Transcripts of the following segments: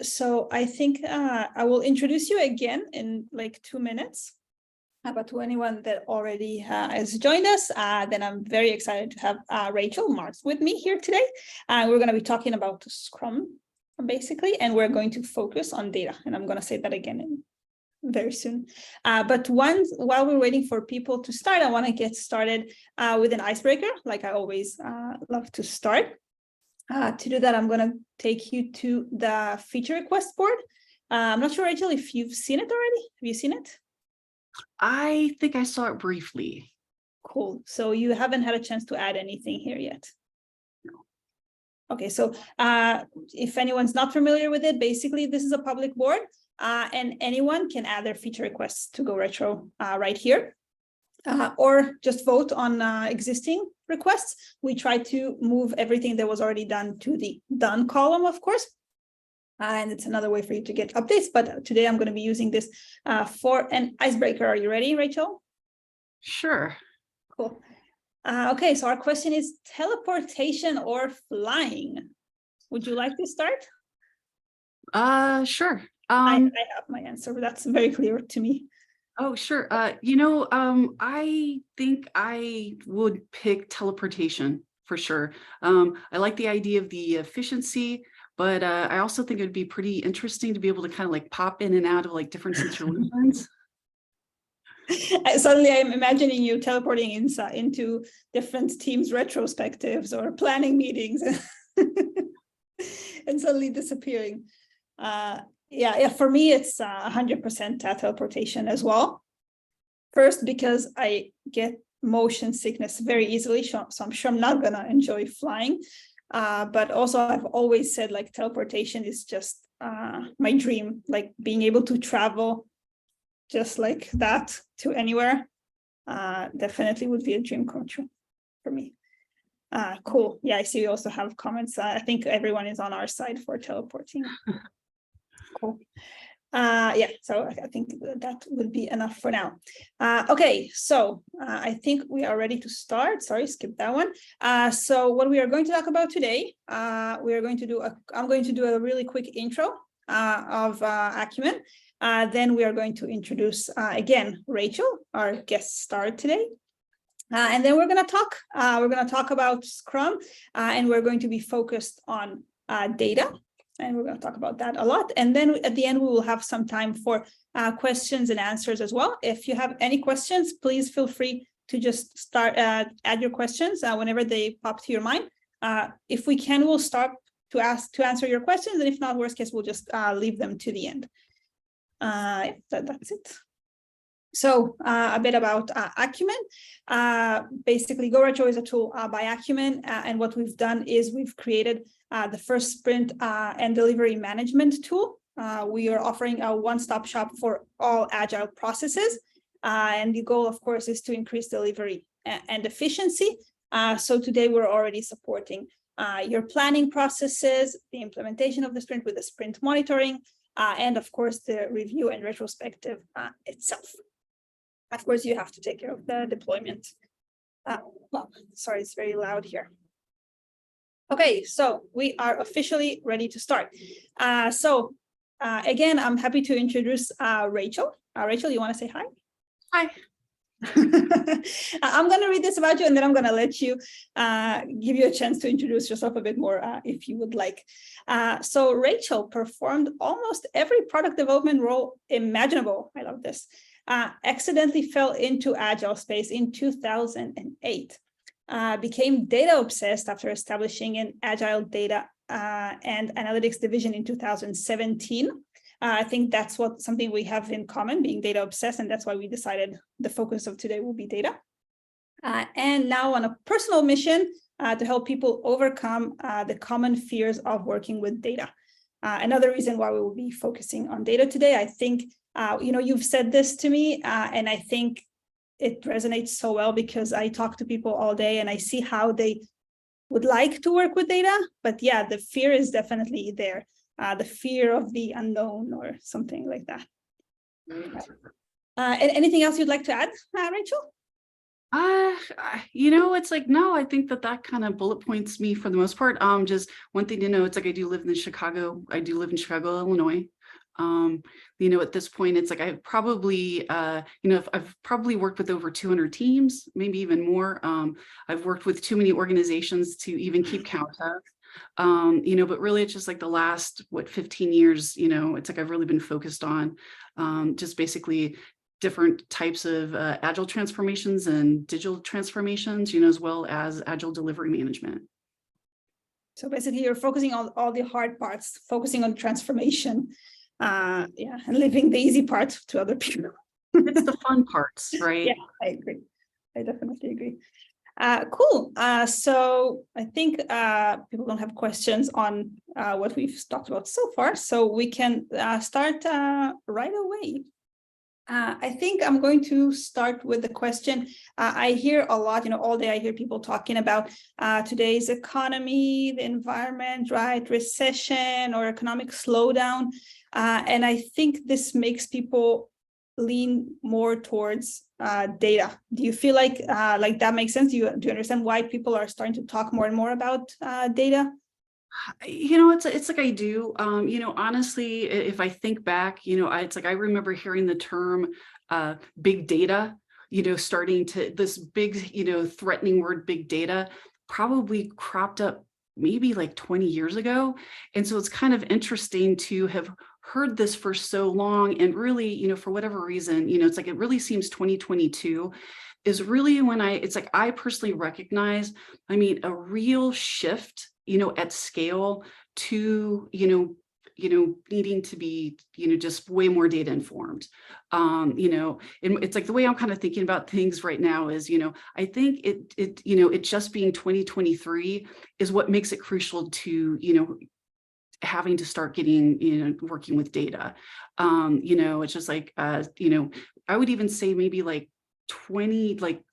So I think I will introduce you again in like 2 minutes. But to anyone that already has joined us, then I'm very excited to have Rachel Martz with me here today. We're going to be talking about Scrum, basically, and we're going to focus on data. And I'm going to say that again very soon. But while we're waiting for people to start, I want to get started with an icebreaker, like I always love to start. To do that, I'm going to take you to the feature request board. I'm not sure, Rachel, if you've seen it already. Have you seen it? I think I saw it briefly. Cool. So you haven't had a chance to add anything here yet? No. Okay, so if anyone's not familiar with it, basically this is a public board and anyone can add their feature requests to GoRetro right here. Or just vote on existing requests. We try to move everything that was already done to the done column, of course. And it's another way for you to get updates. But today I'm going to be using this for an icebreaker. Are you ready, Rachel? Sure. Cool. Okay, so our question is teleportation or flying? Would you like to start? Sure. I have my answer. That's very clear to me. Oh, sure. I think I would pick teleportation for sure. I like the idea of the efficiency, but I also think it would be pretty interesting to be able to kind of like pop in and out of like different situations. Suddenly I'm imagining you teleporting into different teams' retrospectives or planning meetings and suddenly disappearing. Yeah, for me, it's 100% teleportation as well. First, because I get motion sickness very easily, so I'm sure I'm not going to enjoy flying. But also, I've always said like teleportation is just my dream, like being able to travel just like that to anywhere. Definitely would be a dream come true for me. Cool. Yeah, I see we also have comments. I think everyone is on our side for teleporting. Cool. Yeah, so I think that would be enough for now. Okay, so I think we are ready to start. Sorry, skip that one. So what we are going to talk about today, I'm going to do a really quick intro of Acumen. Then we are going to introduce again Rachel, our guest star today. And then we're going to talk about Scrum, and we're going to be focused on data. And we're going to talk about that a lot. And then at the end, we will have some time for questions and answers as well. If you have any questions, please feel free to just start add your questions whenever they pop to your mind. If we can, we'll start to answer your questions. And if not, worst case, we'll just leave them to the end. That's it. So a bit about Acumen. Basically, GoRetro is a tool by Acumen, and what we've done is we've created the first sprint and delivery management tool. We are offering a one-stop shop for all agile processes, and the goal, of course, is to increase delivery and efficiency. So today we're already supporting your planning processes, the implementation of the sprint with the sprint monitoring, and of course the review and retrospective itself. Of course, you have to take care of the deployment. Well, sorry, it's very loud here. Okay, so we are officially ready to start. Again, I'm happy to introduce Rachel. Rachel, you want to say hi? Hi. I'm going to read this about you, and then I'm going to let you give you a chance to introduce yourself a bit more if you would like. So Rachel performed almost every product development role imaginable. I love this. Accidentally fell into Agile space in 2008, became data obsessed after establishing an Agile data and analytics division in 2017. I think that's something we have in common, being data obsessed, and that's why we decided the focus of today will be data. And now on a personal mission to help people overcome the common fears of working with data. Another reason why we will be focusing on data today, I think, you've said this to me, and I think it resonates so well because I talk to people all day and I see how they would like to work with data. But yeah, the fear is definitely there. The fear of the unknown or something like that. And anything else you'd like to add, Rachel? It's like, no, I think that kind of bullet points me for the most part. Just one thing to know, it's like I do live in Chicago, Illinois. At this point, it's like I've probably, I've probably worked with over 200 teams, maybe even more. I've worked with too many organizations to even keep count of. But really it's just like the last, 15 years, it's like I've really been focused on just basically different types of agile transformations and digital transformations, as well as agile delivery management. So basically you're focusing on all the hard parts, focusing on transformation, and leaving the easy parts to other people. It's the fun parts, right? Yeah, I agree. I definitely agree. Cool. So I think people don't have questions on what we've talked about so far, so we can start right away. I think I'm going to start with the question. I hear a lot, all day I hear people talking about today's economy, the environment, right? Recession or economic slowdown. And I think this makes people lean more towards data. Do you feel like that makes sense? Do you understand why people are starting to talk more and more about data? It's like I do, honestly, if I think back, it's like I remember hearing the term big data, starting to this big, threatening word big data probably cropped up maybe like 20 years ago. And so it's kind of interesting to have heard this for so long. And really, for whatever reason, it's like it really seems 2022 is really when it's like I personally recognize, a real shift at scale to, needing to be, just way more data informed. And it's like the way I'm kind of thinking about things right now is, I think it just being 2023 is what makes it crucial to, having to start getting, working with data. It's just like, I would even say maybe like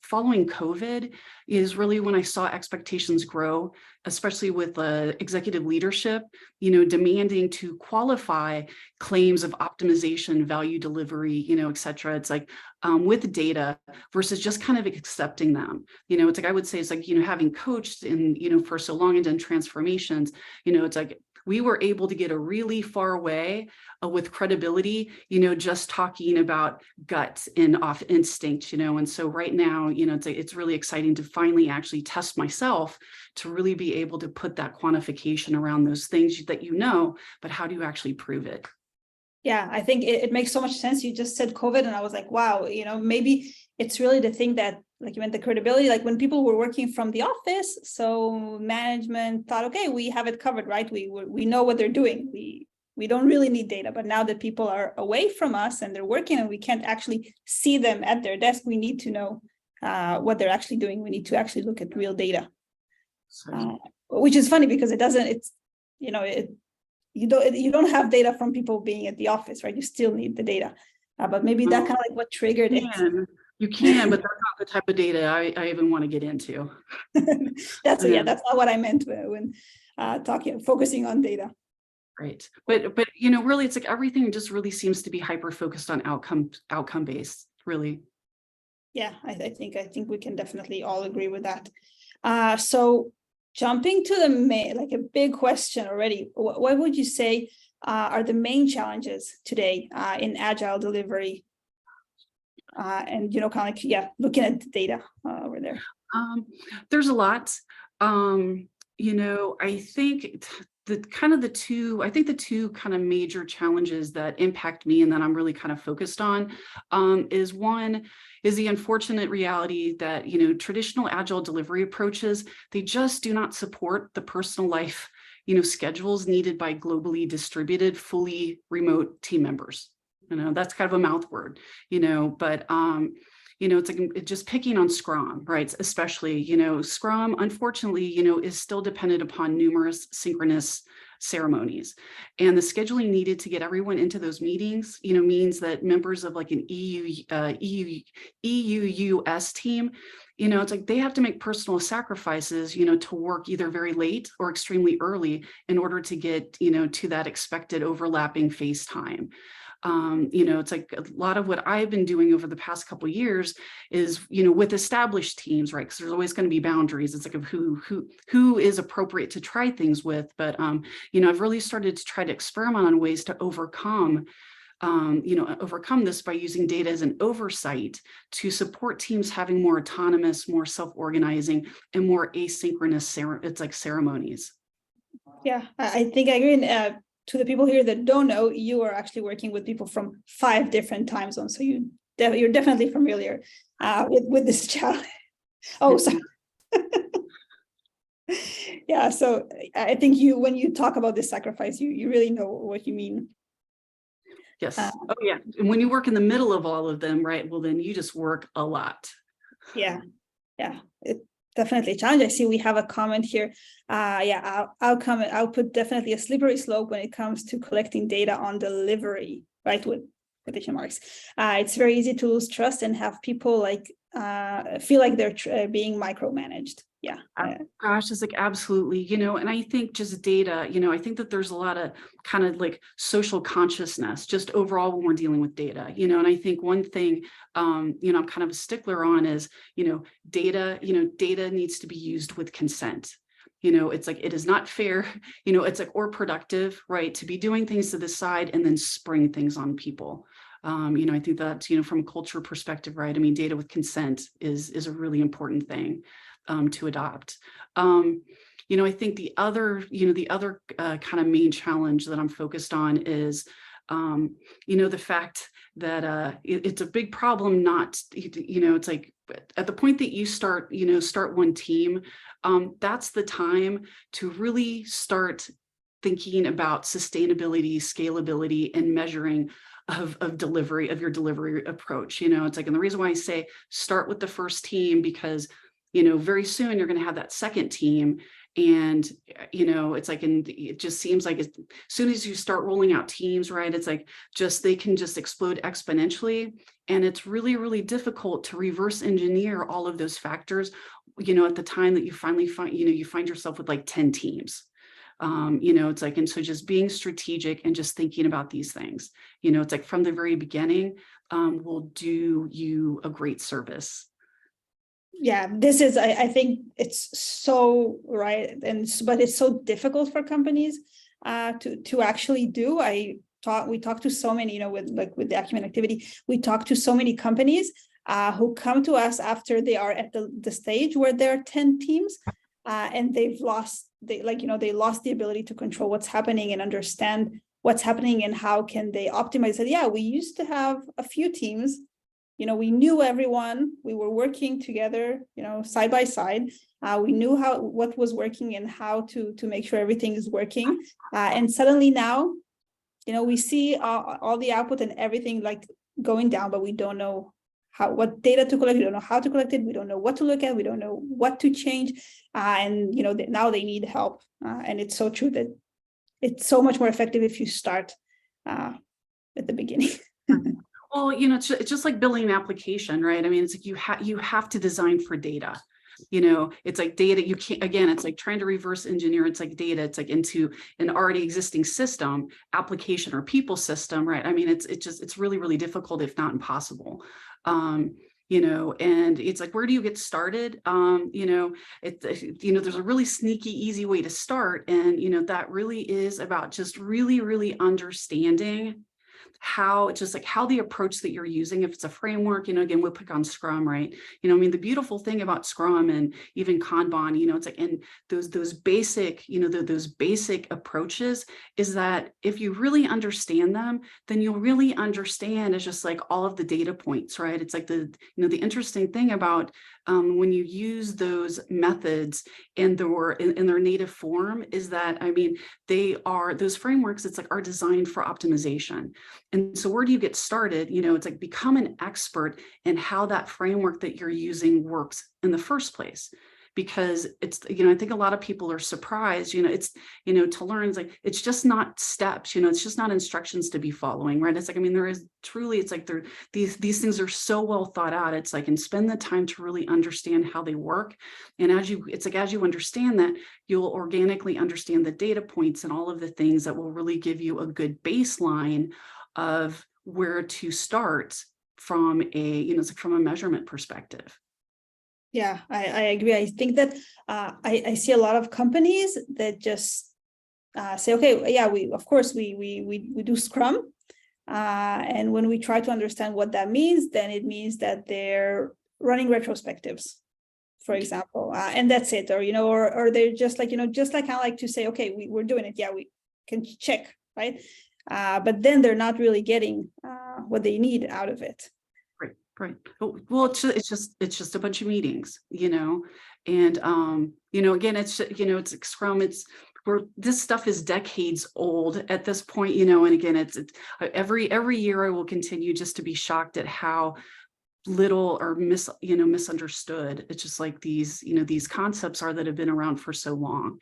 following COVID is really when I saw expectations grow, especially with executive leadership, demanding to qualify claims of optimization, value delivery, et cetera. It's like with data versus just kind of accepting them. It's like I would say it's like, having coached and, for so long and done transformations, it's like we were able to get a really far way with credibility, just talking about gut and off instinct, and so right now, it's really exciting to finally actually test myself to really be able to put that quantification around those things that but how do you actually prove it? Yeah, I think it makes so much sense. You just said COVID and I was like, wow, maybe it's really the thing that, like you meant the credibility, like when people were working from the office, so management thought, okay, we have it covered, right? We know what they're doing. We don't really need data, but now that people are away from us and they're working and we can't actually see them at their desk, we need to know what they're actually doing. We need to actually look at real data, which is funny because you don't have data from people being at the office, right? You still need the data, but maybe that kind of like what triggered it. You can, but that's not the type of data I even want to get into. That's not what I meant when focusing on data. Right. But really it's like everything just really seems to be hyper focused on outcome based, really. Yeah, I think we can definitely all agree with that. So jumping to the main, like a big question already, what would you say are the main challenges today in agile delivery? And kind of like, looking at the data over there. There's a lot. I think the two kind of major challenges that impact me and that I'm really kind of focused on is one is the unfortunate reality that, traditional agile delivery approaches, they just do not support the personal life, schedules needed by globally distributed, fully remote team members. That's kind of a mouth word, but it's like just picking on Scrum, right? Especially, Scrum, unfortunately, is still dependent upon numerous synchronous ceremonies. And the scheduling needed to get everyone into those meetings, means that members of like an EU-US team, it's like they have to make personal sacrifices, to work either very late or extremely early in order to get, to that expected overlapping face time. It's like a lot of what I've been doing over the past couple of years is, with established teams, right? Because there's always going to be boundaries. It's like of who is appropriate to try things with. But, I've really started to try to experiment on ways to overcome this by using data as an oversight to support teams having more autonomous, more self-organizing, and more asynchronous ceremonies. Yeah, I think I agree. And to the people here that don't know, you are actually working with people from 5 different time zones. So you're definitely familiar with this challenge. Oh, sorry. Yeah, so I think when you talk about this sacrifice, you really know what you mean. Yes. Oh, yeah. And when you work in the middle of all of them, right, well, then you just work a lot. Yeah. It definitely a challenge. I see we have a comment here. I'll comment. I'll put definitely a slippery slope when it comes to collecting data on delivery, right? With quotation marks. It's very easy to lose trust and have people feel like they're being micromanaged. Yeah. Gosh, it's like absolutely, and I think just data, I think that there's a lot of kind of like social consciousness just overall when we're dealing with data, and I think one thing, I'm kind of a stickler on is, data needs to be used with consent. It's like, it is not fair, it's like, or productive, right, to be doing things to the side and then spring things on people. I think that, from a culture perspective, right, I mean, data with consent is a really important thing to adopt. I think the other kind of main challenge that I'm focused on is, the fact that it's a big problem. It's like at the point that you start one team, that's the time to really start thinking about sustainability, scalability, and measuring of your delivery approach. It's like, and the reason why I say start with the first team, because very soon you're going to have that second team. And, it's like, and it just seems like as soon as you start rolling out teams, right, it's like they can just explode exponentially. And it's really, really difficult to reverse engineer all of those factors, at the time that you finally find yourself with like 10 teams. It's like, and so just being strategic and just thinking about these things, it's like from the very beginning, will do you a great service. Yeah, this is, I think it's so right. But it's so difficult for companies to actually do. We talk to so many, with the Acumen activity, we talk to so many companies who come to us after they are at the stage where there are 10 teams and they lost the ability to control what's happening and understand what's happening and how can they optimize it. Yeah, we used to have a few teams. We knew everyone, we were working together, side by side. We knew what was working and how to make sure everything is working. And suddenly now, we see all the output and everything like going down, but we don't know what data to collect. We don't know how to collect it. We don't know what to look at. We don't know what to change. And, now they need help. And it's so true that it's so much more effective if you start at the beginning. Well, it's just like building an application, right? I mean, it's like you have to design for data. It's like data, you can't, again, it's like trying to reverse engineer, it's like data, it's like into an already existing system, application or people system, right? I mean, it's really, really difficult, if not impossible. And it's like, where do you get started? There's a really sneaky, easy way to start. And, that really is about just really, really understanding how the approach that you're using, if it's a framework, again, we'll pick on Scrum, right? I mean, the beautiful thing about Scrum and even Kanban, it's like, and those basic, those basic approaches is that if you really understand them, then you'll really understand it's just like all of the data points, right? It's like the interesting thing about when you use those methods in their native form is that, I mean, those frameworks, it's like are designed for optimization. And so where do you get started? It's like become an expert in how that framework that you're using works in the first place. Because it's, I think a lot of people are surprised, it's, to learn, it's like, it's just not steps, it's just not instructions to be following, right? It's like, I mean, there is truly, it's like these things are so well thought out. It's like, and spend the time to really understand how they work. And as you understand that, you'll organically understand the data points and all of the things that will really give you a good baseline of where to start from from a measurement perspective. Yeah, I agree. I think that I see a lot of companies that just say, okay, yeah, we do Scrum. And when we try to understand what that means, then it means that they're running retrospectives, for example, and that's it. Or, or they're just like, just like I like to say, okay, we're doing it. Yeah, we can check, right? But then they're not really getting what they need out of it. Right. Well, it's just a bunch of meetings, and again, it's like Scrum. It's where this stuff is decades old at this point, and again, it's every year I will continue just to be shocked at how little or misunderstood it's just like these concepts are that have been around for so long.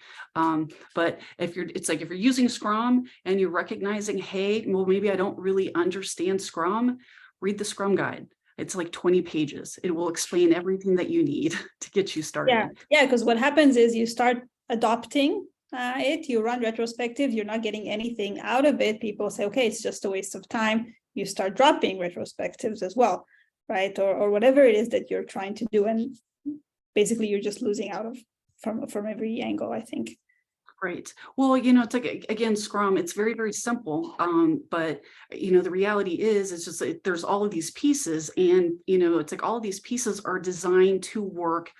But if you're using Scrum and you're recognizing, hey, well, maybe I don't really understand Scrum, read the Scrum guide. It's like 20 pages. It will explain everything that you need to get you started. Yeah, because what happens is you start adopting it, you run retrospective, you're not getting anything out of it. People say, okay, it's just a waste of time. You start dropping retrospectives as well, right? Or whatever it is that you're trying to do. And basically you're just losing out from every angle, I think. Right. Well, it's like, again, Scrum, it's very, very simple. But, the reality is, it's just like, there's all of these pieces and, it's like all of these pieces are designed to work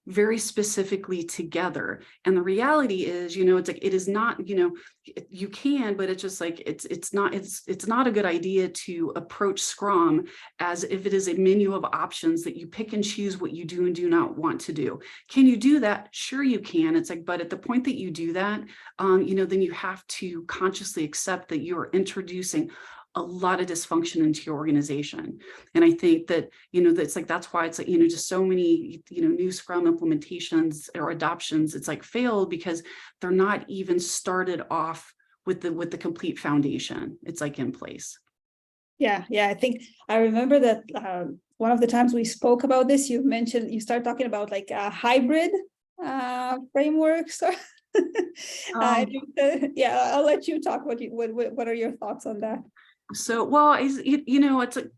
very specifically together. And the reality is, it's like, it is not, you can, but it's just like, it's not a good idea to approach Scrum as if it is a menu of options that you pick and choose what you do and do not want to do. Can you do that? Sure, you can. It's like, but at the point that you do that, then you have to consciously accept that you are introducing a lot of dysfunction into your organization. And I think that, that's why it's like, just so many, new Scrum implementations or adoptions, it's like failed because they're not even started off with the complete foundation. It's like in place. Yeah. I think I remember that one of the times we spoke about this, you start talking about like hybrid frameworks. Yeah, I'll let you talk. What are your thoughts on that? So, well, it's like,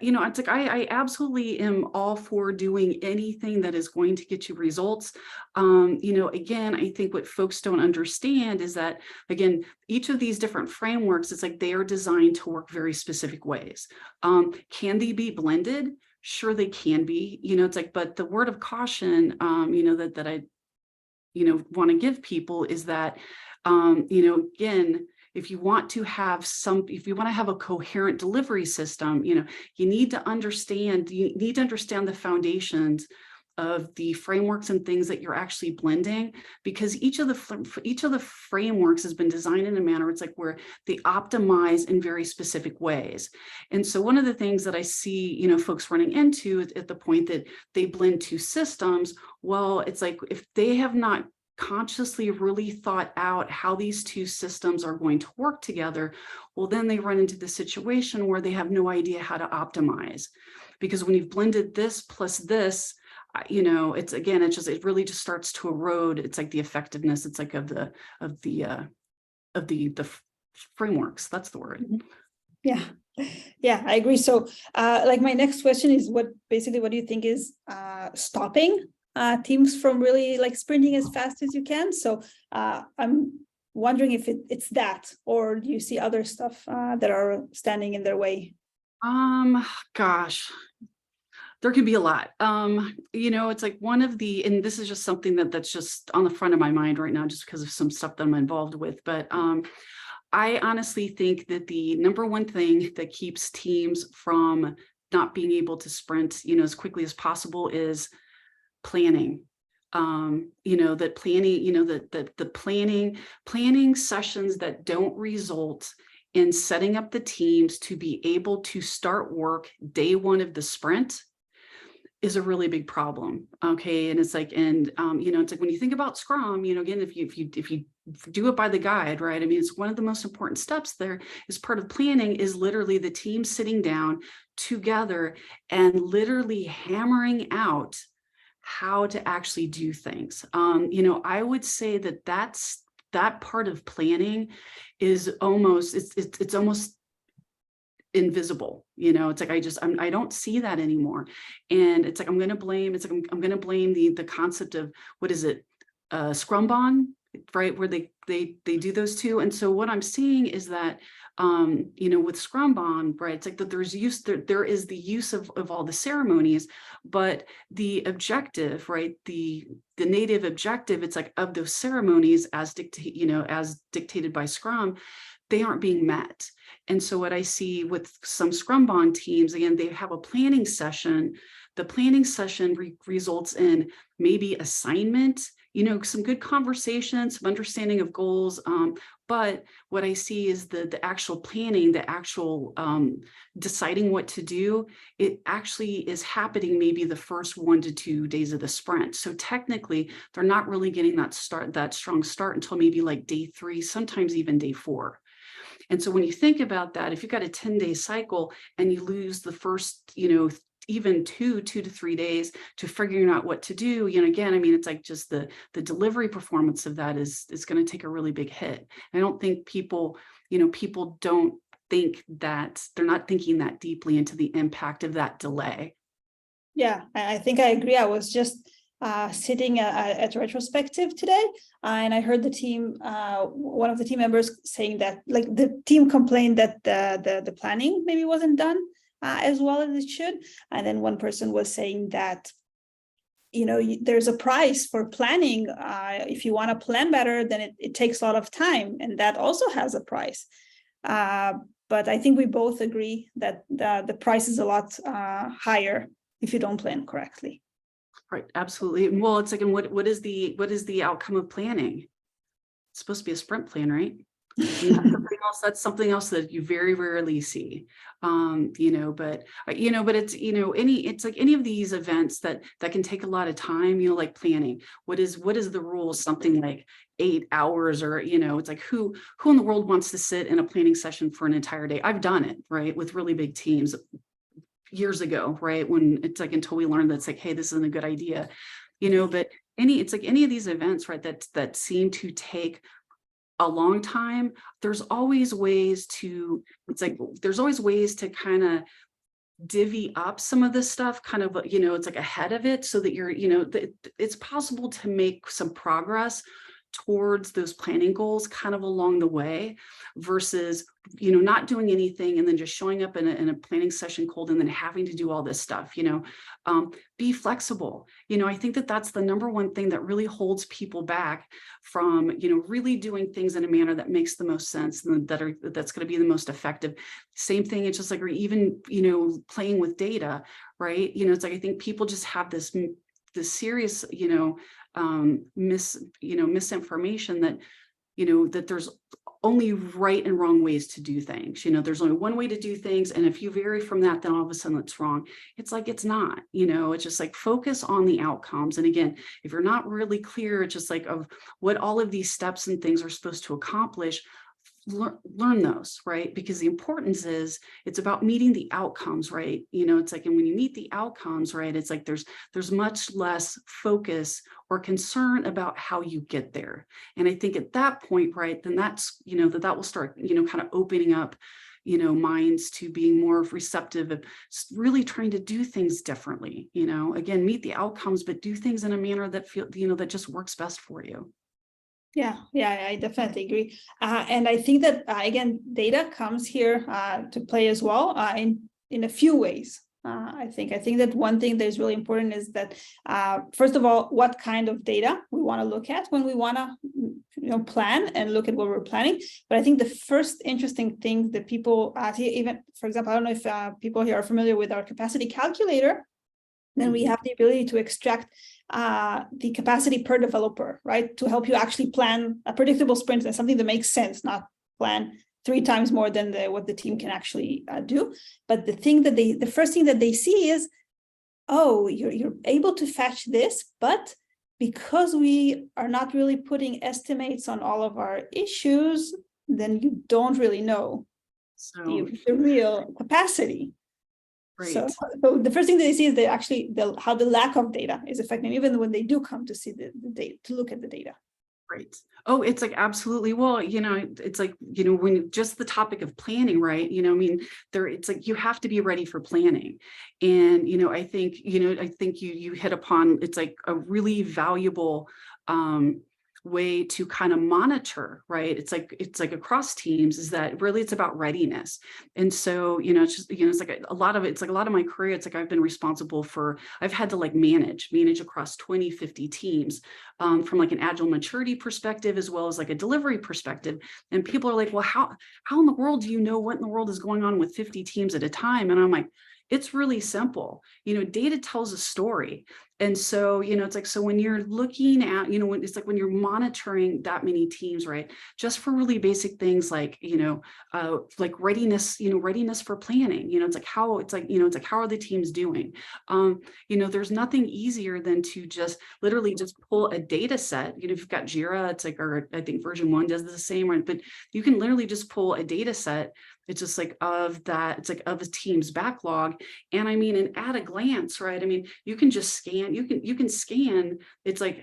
it's like I absolutely am all for doing anything that is going to get you results. Again, I think what folks don't understand is that, again, each of these different frameworks, it's like they are designed to work very specific ways. Can they be blended? Sure, they can be. It's like, but the word of caution, that I, want to give people is that, again, if you want to have a coherent delivery system, you need to understand the foundations of the frameworks and things that you're actually blending, because each of the frameworks has been designed in a manner, it's like where they optimize in very specific ways. And so one of the things that I see, folks running into at the point that they blend two systems, well, it's like if they have not consciously really thought out how these two systems are going to work together, well, then they run into the situation where they have no idea how to optimize. Because when you've blended this plus this, it really just starts to erode. It's like the effectiveness, it's like of the frameworks. That's the word. Yeah, I agree. So like my next question is what do you think is stopping teams from really like sprinting as fast as you can? So I'm wondering if it's that, or do you see other stuff that are standing in their way? Gosh, there could be a lot. It's like one of the, and this is just something that's just on the front of my mind right now, just because of some stuff that I'm involved with. But I honestly think that the number one thing that keeps teams from not being able to sprint, as quickly as possible is planning. That planning sessions that don't result in setting up the teams to be able to start work day one of the sprint is a really big problem. Okay. And it's like, it's like when you think about Scrum, again, if you do it by the guide, right? I mean, it's one of the most important steps there is part of planning is literally the team sitting down together and literally hammering out how to actually do things. I would say that part of planning is almost, it's almost invisible. It's like I don't see that anymore. And it's like I'm going to blame the concept of, what is it, Scrum, right, where they do those two. And so what I'm seeing is that with Scrum, right, it's like that there is the use of all the ceremonies, but the objective, right, the native objective, it's like, of those ceremonies as dictated by Scrum, they aren't being met. And so what I see with some Scrum teams, again, they have a planning session. The planning session results in maybe assignment, some good conversation, some understanding of goals. But what I see is the actual planning, the actual deciding what to do, it actually is happening maybe the first 1 to 2 days of the sprint. So technically, they're not really getting that strong start until maybe like day 3, sometimes even day 4. And so when you think about that, if you've got a 10-day cycle and you lose the first, even 2 to 3 days to figuring out what to do, again, I mean, it's like just the delivery performance of that is going to take a really big hit. I don't think people don't think that, they're not thinking that deeply into the impact of that delay. Yeah, I think I agree. I was just sitting at retrospective today, and I heard the team, one of the team members saying that, like, the team complained that the planning maybe wasn't done as well as it should. And then one person was saying that, there's a price for planning. If you want to plan better, then it takes a lot of time, and that also has a price. But I think we both agree that the price is a lot higher if you don't plan correctly. Right, absolutely. Well, it's like, and what is the outcome of planning? It's supposed to be a sprint plan, right? That's something else that you very rarely see. But it's like any of these events that can take a lot of time, like planning. What is the rule? Something like 8 hours, or it's like, who in the world wants to sit in a planning session for an entire day? I've done it, right, with really big teams years ago, right, when it's like, until we learned that's like, hey, this isn't a good idea, but it's like any of these events, right, that seem to take a long time, there's always ways to kind of divvy up some of this stuff, kind of, it's like ahead of it, so that you're, it's possible to make some progress towards those planning goals kind of along the way, versus not doing anything and then just showing up in a planning session cold and then having to do all this stuff. Be flexible. I think that's the number one thing that really holds people back from really doing things in a manner that makes the most sense and that's going to be the most effective. Same thing, it's just like, or even playing with data, right? It's like, I think people just have this serious misinformation that that there's only right and wrong ways to do things. There's only one way to do things, and if you vary from that, then all of a sudden it's wrong. It's like, it's not. It's just like, focus on the outcomes. And again, if you're not really clear, it's just like, of what all of these steps and things are supposed to accomplish, learn those, right? Because the importance is, it's about meeting the outcomes, right? It's like, and when you meet the outcomes, right, it's like there's much less focus or concern about how you get there. And I think at that point, right, then that's, that will start, kind of opening up, minds to being more receptive of really trying to do things differently. Again, meet the outcomes, but do things in a manner that that just works best for you. Yeah, I definitely agree. And I think that, again, data comes here to play as well in a few ways. I think that one thing that is really important is that, first of all, what kind of data we want to look at when we want to plan and look at what we're planning. But I think the first interesting thing that people even, for example, I don't know if people here are familiar with our capacity calculator. Then we have the ability to extract the capacity per developer, right? To help you actually plan a predictable sprint and something that makes sense, not plan 3 times more than what the team can actually do. But the first thing that they see is, oh, you're able to fetch this, but because we are not really putting estimates on all of our issues, then you don't really know the real capacity. Right. So the first thing that they see is how the lack of data is affecting, even when they do come to see the data, to look at the data. Right. Oh, it's like absolutely. Well, it's like, when just the topic of planning, right? I mean, it's like you have to be ready for planning. And, I think you hit upon, it's like a really valuable way to kind of monitor, right? It's like across teams, is that really it's about readiness. And so, it's just, it's like a lot of it's like a lot of my career, it's like I've been responsible for, I've had to like manage across 20, 50 teams, from like an agile maturity perspective, as well as like a delivery perspective. And people are like, well, how in the world do you know what in the world is going on with 50 teams at a time? And I'm like, it's really simple. Data tells a story. And so, it's like, so when you're looking at, when it's like when you're monitoring that many teams, right, just for really basic things like, like readiness for planning, how are the teams doing? There's nothing easier than to just literally just pull a data set. If you've got Jira, it's like, or I think version 1 does the same, right? But you can literally just pull a data set. It's just like of that, it's like of a team's backlog. And I mean, and at a glance, right? I mean, you can just scan, you can scan, it's like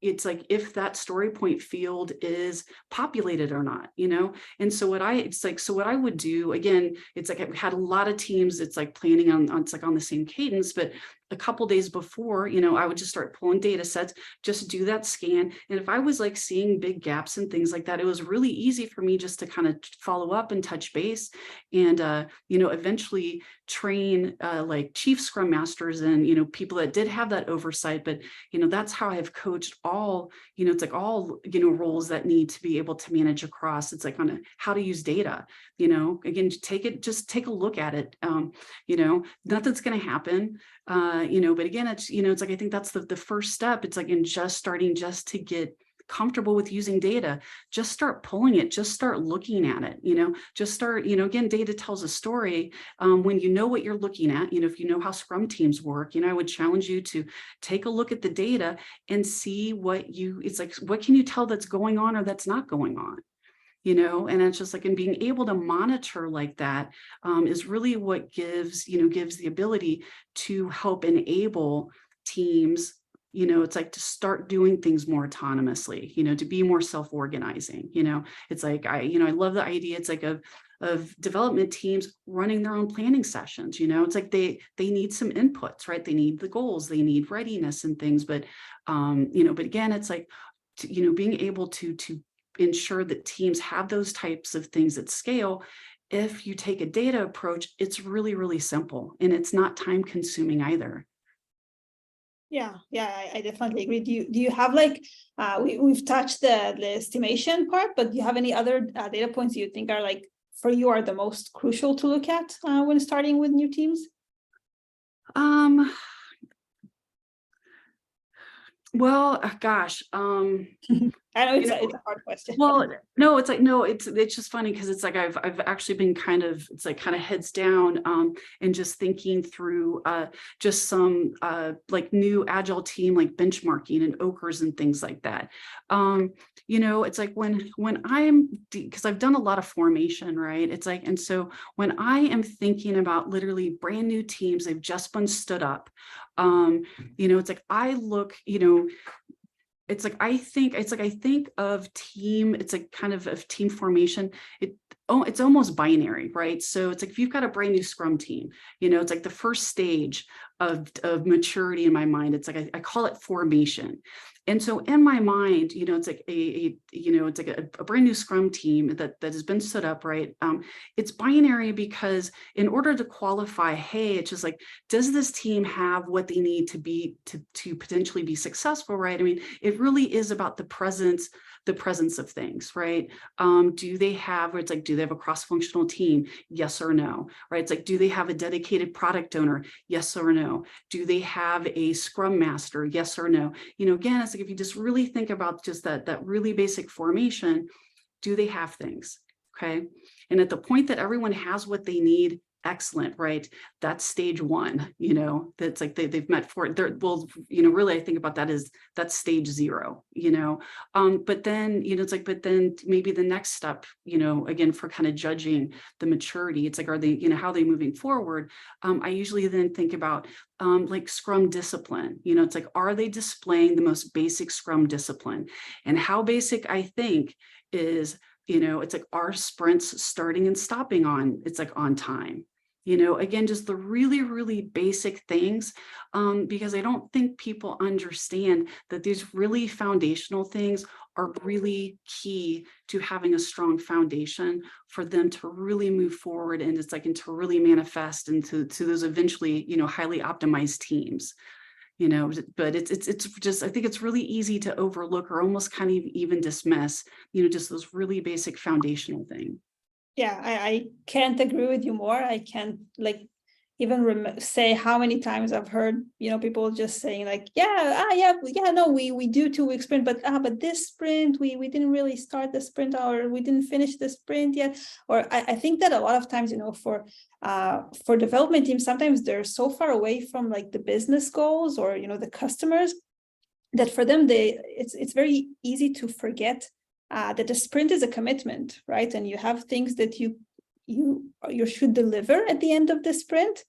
if that story point field is populated or not, And so what I would do, again, it's like I've had a lot of teams, it's like planning on it's like on the same cadence, but a couple days before, I would just start pulling data sets, just do that scan. And if I was like seeing big gaps and things like that, it was really easy for me just to kind of follow up and touch base and, eventually train like chief scrum masters and, people that did have that oversight. But, that's how I've coached all, it's like all, roles that need to be able to manage across. It's like on how to use data, again, just take a look at it. Nothing's going to happen. But again, it's like, I think that's the first step. It's like in just starting just to get comfortable with using data, just start pulling it, just start looking at it, just start, again, data tells a story. When you know what you're looking at, if you know how Scrum teams work, I would challenge you to take a look at the data and see it's like, what can you tell that's going on or that's not going on? And it's just like, and being able to monitor like that is really what gives the ability to help enable teams, it's like to start doing things more autonomously, to be more self-organizing, it's like, I love the idea. It's like of development teams running their own planning sessions, it's like they need some inputs, right? They need the goals, they need readiness and things, but but again, it's like, being able to ensure that teams have those types of things at scale. If you take a data approach, it's really, really simple and it's not time consuming either. Yeah, I definitely agree. Do you have like we've touched the estimation part, but do you have any other data points you think are like for you are the most crucial to look at when starting with new teams? Well, gosh, I know it's a hard question. Well, no, it's like, no, it's just funny because it's like I've actually been kind of heads down and just thinking through just some like new agile team like benchmarking and OKRs and things like that. It's like when I'm, because I've done a lot of formation, right? It's like, and so when I am thinking about literally brand new teams, they've just been stood up, it's like I look, it's like I think of team, it's like kind of team formation. It's almost binary, right? So it's like if you've got a brand new Scrum team, it's like the first stage of maturity in my mind. It's like I call it formation. And so in my mind, it's like a brand new Scrum team that has been stood up, right? It's binary because in order to qualify, hey, it's just like, does this team have what they need to be to potentially be successful, right? I mean, it really is about the presence of things, right? Do they have a cross-functional team? Yes or no, right? It's like, do they have a dedicated product owner? Yes or no? Do they have a Scrum master? Yes or no? Again, it's like, if you just really think about just that really basic formation, do they have things? Okay. And at the point that everyone has what they need, excellent, right? That's stage one, that's like they've met for it. Well, really I think about that as that's stage zero, but then, it's like, but then maybe the next step, again, for kind of judging the maturity, it's like, are they, how are they moving forward? I usually then think about like Scrum discipline, it's like, are they displaying the most basic Scrum discipline? And how basic I think is, it's like, are sprints starting and stopping on time? Again, just the really, really basic things, because I don't think people understand that these really foundational things are really key to having a strong foundation for them to really move forward. And it's like, and to really manifest into those eventually, highly optimized teams. But it's just, I think it's really easy to overlook or almost kind of even dismiss, just those really basic foundational things. Yeah, I can't agree with you more. I can't even say how many times I've heard, people just saying like, no, we do 2-week sprint, but this sprint, we didn't really start the sprint, or we didn't finish the sprint yet. Or I think that a lot of times, for development teams, sometimes they're so far away from like the business goals or, the customers, that for them, it's very easy to forget that the sprint is a commitment, right? And you have things that you should deliver at the end of the sprint.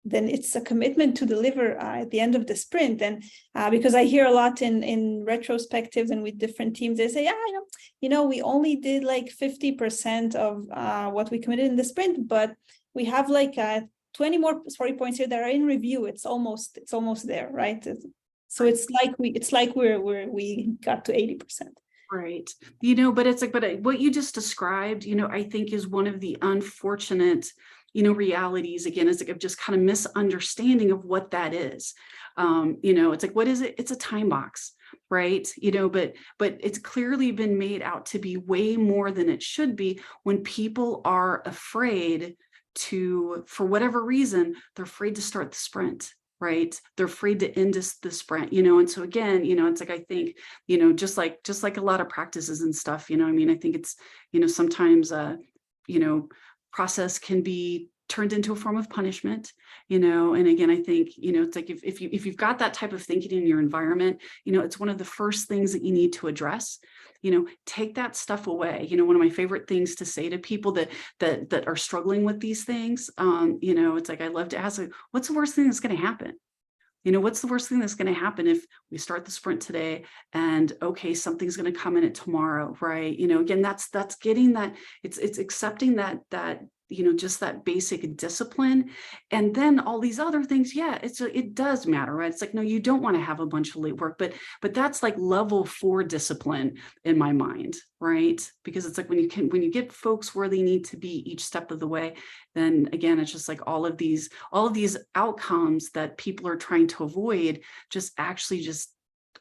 Then it's a commitment to deliver at the end of the sprint. And because I hear a lot in retrospectives and with different teams, they say, we only did like 50% of what we committed in the sprint, but we have like 20 more story points here that are in review. It's almost there, right? So it's like we got to 80%. Right. But it's like, but what you just described, I think is one of the unfortunate, realities, again, is like of just kind of misunderstanding of what that is. It's like, what is it? It's a time box, right? But it's clearly been made out to be way more than it should be when people are afraid to, for whatever reason, they're afraid to start the sprint. Right. They're afraid to end the sprint, and so again, it's like, I think, just like a lot of practices and stuff, I think it's, sometimes, process can be turned into a form of punishment, and again, I think, it's like, if you've got that type of thinking in your environment, it's one of the first things that you need to address. Take that stuff away. One of my favorite things to say to people that are struggling with these things, it's like, I love to ask, like, what's the worst thing that's going to happen? What's the worst thing that's going to happen if we start the sprint today and okay, something's going to come in it tomorrow, right? Again, that's getting that, it's accepting that just that basic discipline, and then all these other things. Yeah, it does matter, right? It's like, no, you don't want to have a bunch of late work, but that's like level 4 discipline in my mind, right? Because it's like, when you get folks where they need to be each step of the way, then again, it's just like all of these outcomes that people are trying to avoid just actually just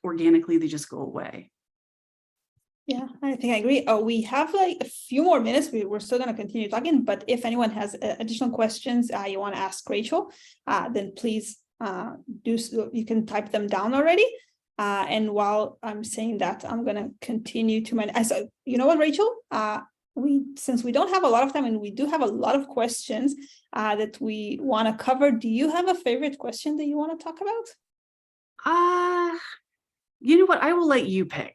organically, they just go away. Yeah, I think I agree. We have like a few more minutes. We're still going to continue talking, but if anyone has additional questions you want to ask Rachel, then please do so. You can type them down already. And while I'm saying that, I'm going to continue to so you know what, Rachel? Since we don't have a lot of time and we do have a lot of questions that we want to cover, do you have a favorite question that you want to talk about? You know what? I will let you pick.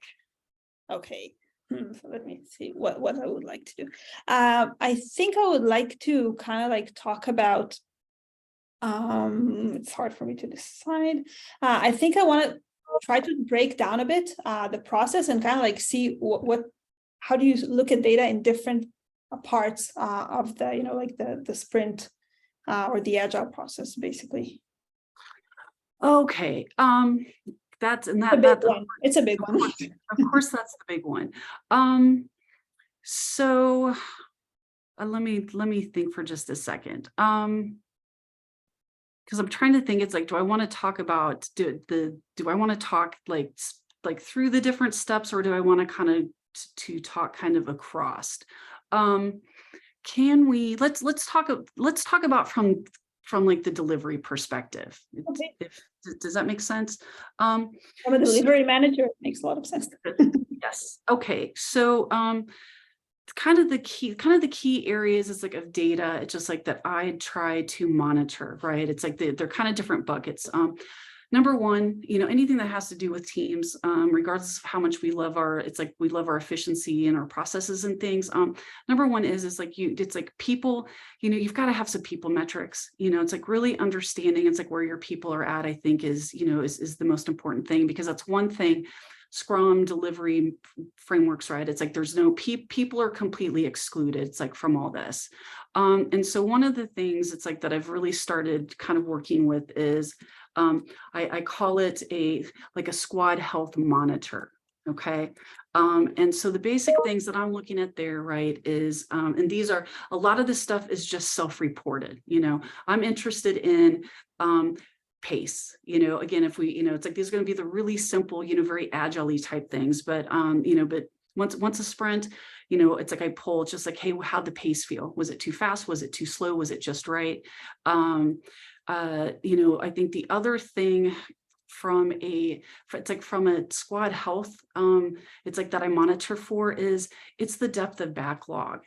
Okay, so let me see what I would like to do. I think I would like to kind of like talk about, it's hard for me to decide. I think I want to try to break down a bit the process and kind of like see how do you look at data in different parts of the, like the sprint or the agile process, basically. Okay. It's a big one. Of course, that's the big one. So let me think for just a second. Because I'm trying to think, it's like, do I want to talk about do I want to talk like through the different steps, or do I want to kind of to talk kind of across? Can we let's talk about from like the delivery perspective. Okay. Does that make sense? I'm a delivery manager. It makes a lot of sense. Yes. Okay. So kind of the key areas is like of data. It's just like that I try to monitor, right? It's like they're kind of different buckets. Number one, anything that has to do with teams, regardless of how much we love we love our efficiency and our processes and things. Number one is like it's like people, you've got to have some people metrics, it's like really understanding it's like where your people are at, I think is the most important thing, because that's one thing. Scrum delivery frameworks, right? It's like there's no people are completely excluded. It's like from all this. And so one of the things it's like that I've really started kind of working with is I call it a squad health monitor. Okay. And so the basic things that I'm looking at there, right, is, and these are, a lot of this stuff is just self-reported, I'm interested in, pace, again, if we, it's like, these are going to be the really simple, very agile-y type things, but, but once a sprint, it's like I pull, it's just like, hey, how'd the pace feel? Was it too fast? Was it too slow? Was it just right? I think the other thing from a squad health, it's like that I monitor for is it's the depth of backlog.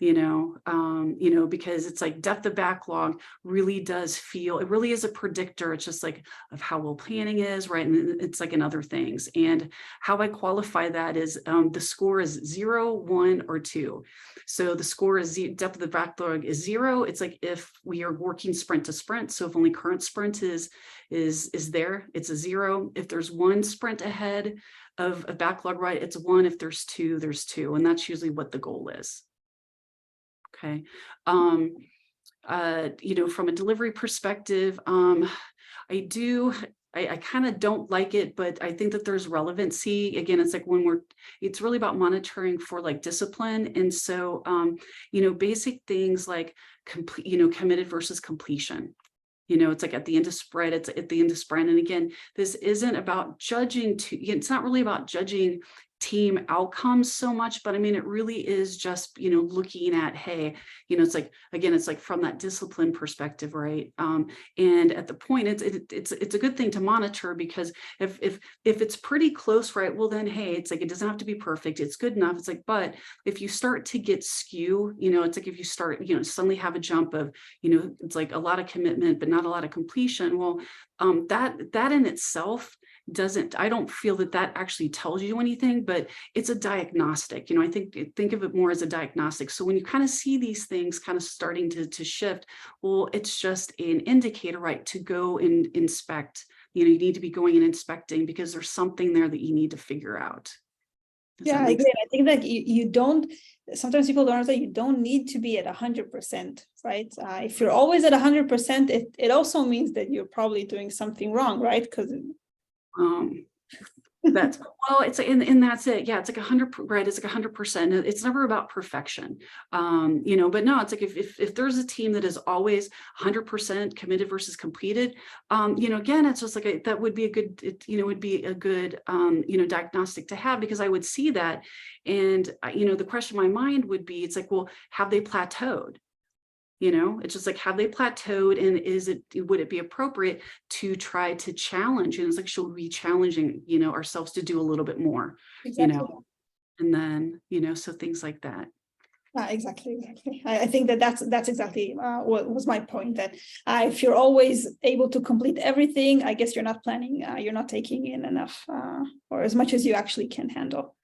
Because it's like depth of backlog really does feel, it really is a predictor. It's just like of how well planning is, right? And it's like in other things. And how I qualify that is the score is 0, 1, or 2. So the score is depth of the backlog is 0. It's like if we are working sprint to sprint. So if only current sprint is there, it's a 0. If there's 1 sprint ahead of a backlog, right, it's 1. If there's 2, there's 2. And that's usually what the goal is. Okay. From a delivery perspective, I kind of don't like it, but I think that there's relevancy. Again, it's like it's really about monitoring for like discipline. And so, basic things like committed versus completion. It's like at the end of sprint, it's at the end of sprint. And again, this isn't about judging it's not really about judging team outcomes so much, but I mean, it really is just, looking at, hey, it's like, again, it's like from that discipline perspective, right? And at the point, it's a good thing to monitor, because if it's pretty close, right, well then, hey, it's like, it doesn't have to be perfect. It's good enough. It's like, but if you start to get skew, it's like, if you start, suddenly have a jump of, it's like a lot of commitment, but not a lot of completion. Well, that in itself I don't feel that actually tells you anything, but it's a diagnostic. I think of it more as a diagnostic. So when you kind of see these things kind of starting to shift, well, it's just an indicator, right, to go and inspect. You need to be going and inspecting, because there's something there that you need to figure out. Yeah, I agree. I think that you don't, sometimes people don't understand, you don't need to be at 100%, right? If you're always at 100%, it also means that you're probably doing something wrong, right? Because that's well, it's and that's it. Yeah, it's like 100, right? It's like 100%. It's never about perfection, but no, it's like if there's a team that is always 100% committed versus completed, again, it's just like that would be a good, would be a good, diagnostic to have, because I would see that, and the question in my mind would be, it's like, well, have they plateaued? It's just like, have they plateaued, and would it be appropriate to try to challenge? And it's like, should we be challenging, ourselves to do a little bit more, exactly. And then, so things like that. Exactly. I think that's exactly what was my point, that if you're always able to complete everything, I guess you're not planning, you're not taking in enough, or as much as you actually can handle.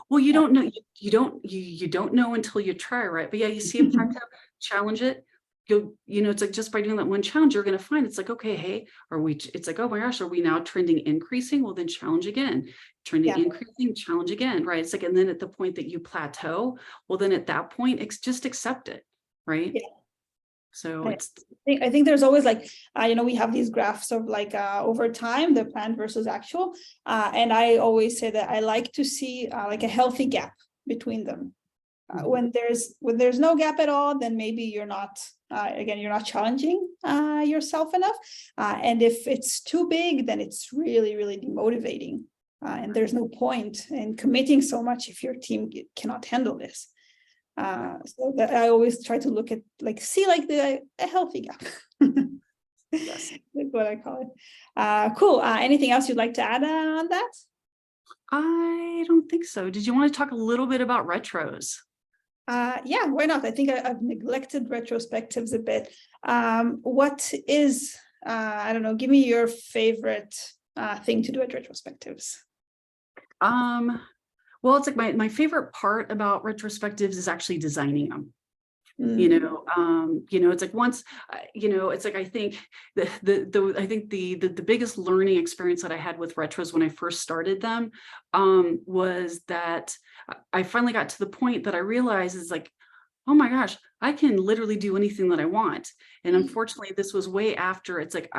Well, you don't know, you don't know until you try, right? But yeah, you see a plateau, challenge it. It's like, just by doing that one challenge, you're going to find it's like, okay, hey, it's like, oh my gosh, are we now trending increasing? Well, then challenge again, trending increasing, challenge again, right? It's like, and then at the point that you plateau, well, then at that point, just accept it, right? Yeah. So I think there's always like, we have these graphs of like over time, the planned versus actual. And I always say that I like to see like a healthy gap between them. When there's no gap at all, then maybe you're not, you're not challenging yourself enough. And if it's too big, then it's really, really demotivating. And there's no point in committing so much if your team cannot handle this. So that I always try to look at, see a healthy gap. Yes, that's what I call it. Cool. Anything else you'd like to add on that? I don't think so. Did you want to talk a little bit about retros? Yeah, why not? I think I've neglected retrospectives a bit. What is, I don't know, give me your favorite thing to do at retrospectives. Well, it's like my favorite part about retrospectives is actually designing them. Mm. It's like once, it's like I think the biggest learning experience that I had with retros when I first started them was that I finally got to the point that I realized is like, oh my gosh, I can literally do anything that I want. And unfortunately, this was way after. It's like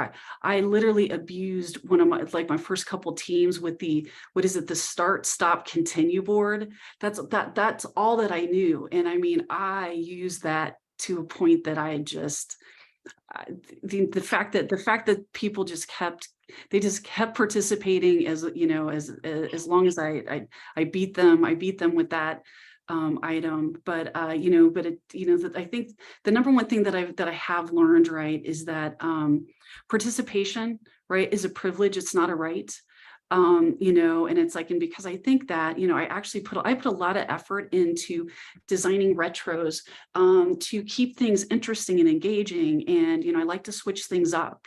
I literally abused one of my first couple teams with the, what is it, the start, stop, continue board. That's all that I knew. And I mean, I used that to a point that I just the fact that people just kept participating as long as I beat them with that item. But I think the number one thing that I have learned, right, is that participation, right, is a privilege. It's not a right. And it's like, and because I think that, I actually put a lot of effort into designing retros to keep things interesting and engaging. And, I like to switch things up,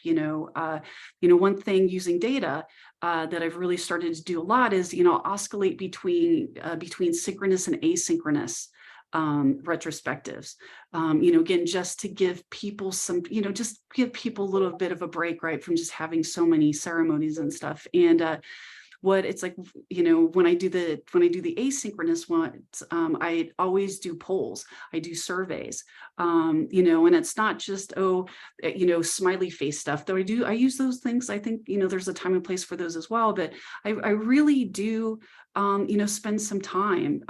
one thing using data that I've really started to do a lot is, oscillate between synchronous and asynchronous retrospectives, again, just to give people some, just give people a little bit of a break, right, from just having so many ceremonies and stuff. And what it's like, when I do the asynchronous ones, I always do polls, I do surveys, and it's not just, smiley face stuff, though I use those things. I think, there's a time and place for those as well, but I really do spend some time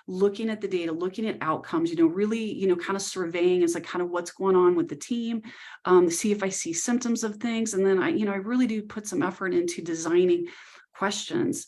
looking at the data, looking at outcomes, really, kind of surveying as like kind of what's going on with the team, see if I see symptoms of things. And then I really do put some effort into designing questions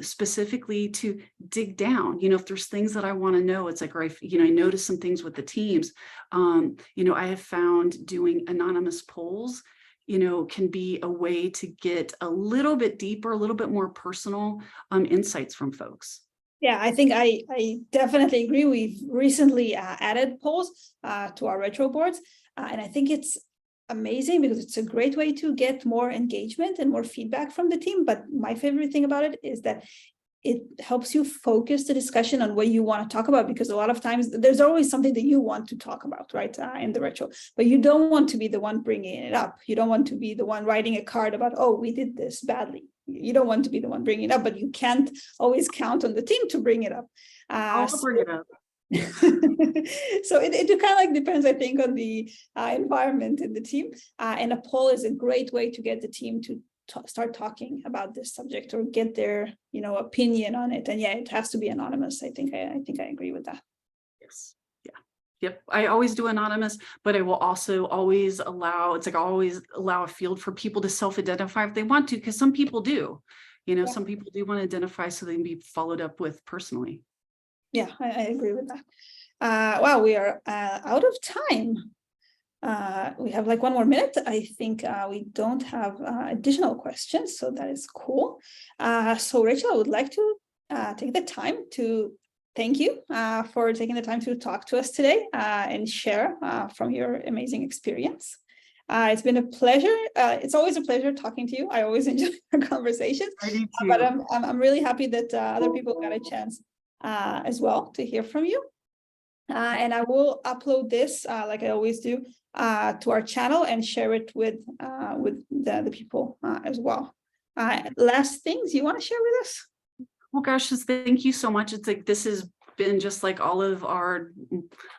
specifically to dig down, if there's things that I want to know. It's like, or I notice some things with the teams. I have found doing anonymous polls can be a way to get a little bit deeper, a little bit more personal insights from folks. Yeah, I think I definitely agree. We've recently added polls to our retro boards, and I think it's amazing because it's a great way to get more engagement and more feedback from the team. But my favorite thing about it is that it helps you focus the discussion on what you want to talk about, because a lot of times there's always something that you want to talk about, right, in the retro, but you don't want to be the one bringing it up. You don't want to be the one writing a card about, oh, we did this badly. You don't want to be the one bringing it up, but you can't always count on the team to bring it up. I'll bring it up. So it kind of like depends, I think, on the environment in the team, and a poll is a great way to get the team to start talking about this subject or get their opinion on it. And yeah, it has to be anonymous. I think I agree with that. Yes. Yeah. Yep. I always do anonymous, but I will also always allow a field for people to self-identify if they want to, because some people do, Yeah. Some people do want to identify so they can be followed up with personally. Yeah, I agree with that. Wow, we are out of time. We have like one more minute. I think we don't have additional questions, so that is cool. So Rachel, I would like to take the time to thank you for taking the time to talk to us today and share from your amazing experience. It's been a pleasure. It's always a pleasure talking to you. I always enjoy our conversations. I do too. But I'm really happy that other people got a chance as well to hear from you. And I will upload this, like I always do, to our channel and share it with the people as well. Last things you want to share with us? Well, gosh, just thank you so much. It's like this has been just like all of our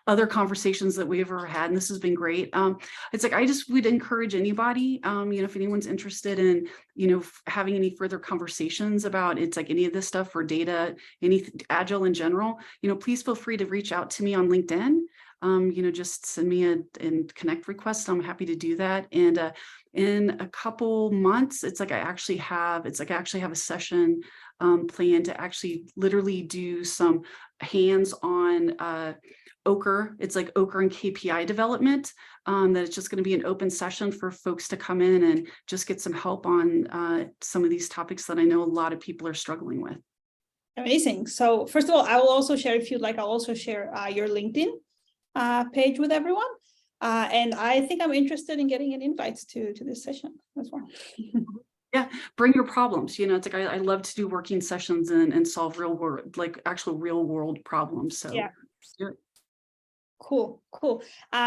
other conversations that we've ever had, and this has been great. It's like I just would encourage anybody, if anyone's interested in, having any further conversations about it's like any of this stuff or data, any Agile in general, please feel free to reach out to me on LinkedIn. Just send me a connect request. I'm happy to do that. And in a couple months, I actually have a session planned to actually literally do some hands-on Ochre. It's like Ochre and KPI development. That it's just going to be an open session for folks to come in and just get some help on some of these topics that I know a lot of people are struggling with. Amazing. So first of all, I will also share, if you'd like, I'll also share your LinkedIn page with everyone. And I think I'm interested in getting an invite to this session as well. Yeah, bring your problems. It's like I love to do working sessions and solve actual real world problems. So yeah. let's do it. Cool.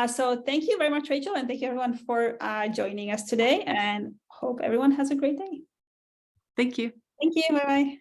So thank you very much, Rachel, and thank you everyone for joining us today, and hope everyone has a great day. Thank you. Thank you. Bye-bye.